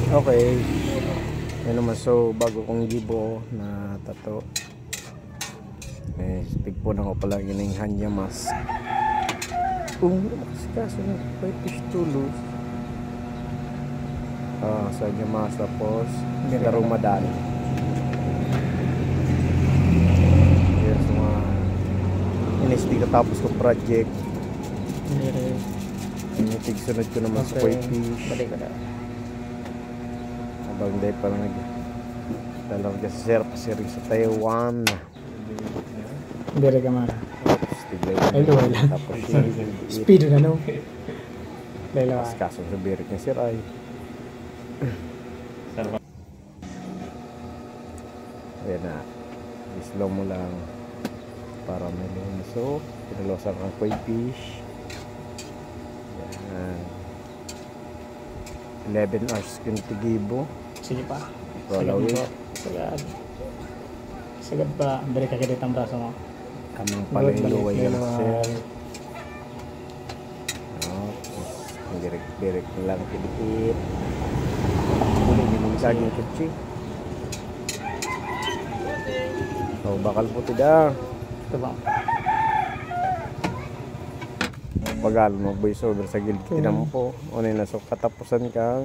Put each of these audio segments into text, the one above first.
Okay. Yan naman, so bago kong gibo na tato. Tigpunan ko pala yun yung hanya mask. Kaso na white fish tulos. Sa hanya mask, tapos Ramadan. Yan sa mga inisdi ka tapos ko project. Initig sunod ko naman sa white fish. Balik ka na. Habang day pa lang dalang ka sa Taiwan. Bere ka mana. Ay, wala. Tapos Speed na no. Dalawa. kaso sa birik niya sir ay. Ayan na. Slow mo lang para may lumas. So, pinalosan kang koi fish. Ayan. 11 hours kinitigibo. Sige pa. Rolawin. Sagad pa. Bere ka kilit ang braso mo. Kamang pala yung luway yan sir. Birik lang kidikit. Boleh dimunsag yung kutsi. So bakal po tidak. Ito ba? Bagal mo voice over sa gilid kinam po. Ano na so katapusan ka.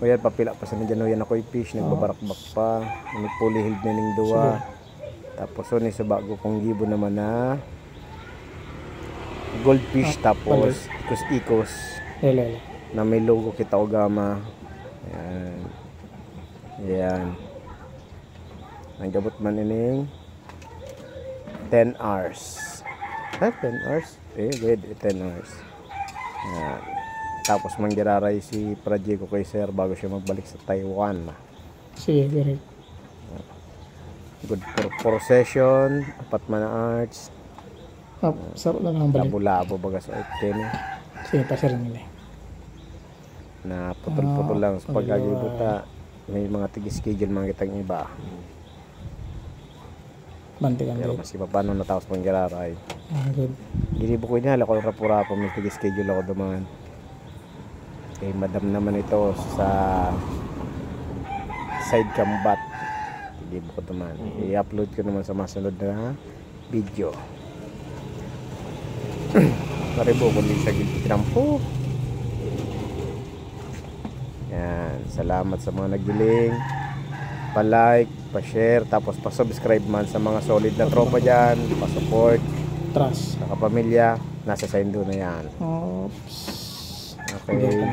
O yan papila pa sa nadyan yan ako fish nagbabarakbak pa. Nagpulihid na ning duwa. Tapos ni sa bago kong gibo naman na goldfish tapos ikos Lele. na may logo kita Ogama. Ayan. Ayan. Ang gabot man ining 10 hours. 10 hours? Good. 10 hours. Ayan. Tapos manggiraray si project ko kay sir bago siya magbalik sa Taiwan. Sige, bere. Good for session. Apat man na arts. Sarap lang ang balik. Labo-labo baga sa 10. Sige, pasir nila. Na putol-putol lang sa pagkagibuta. May mga tigi-schedule mga kitang iba. Bantikan Pero din. mas iba paano natapos manggiraray. Good. Ginibo ko inala ko yung rapura-rapo. May tigi-schedule ako dumaan. Kay madam naman ito sa side combat. Ginibo ko dumaan. I-upload ko naman sa masunod na video. Maribo ko din sa gilid-trampo. Yan. Salamat sa mga nagiling. Pa-like, pa-share, tapos pa-subscribe man sa mga solid na tropa dyan. Pa-support. Trust. Sa kapamilya. Nasa saindo na yan. Oops. Okay.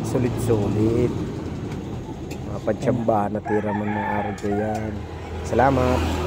Sulit-sulit. Mga pagtsambahan na tira man mga araw ko yan. Salamat.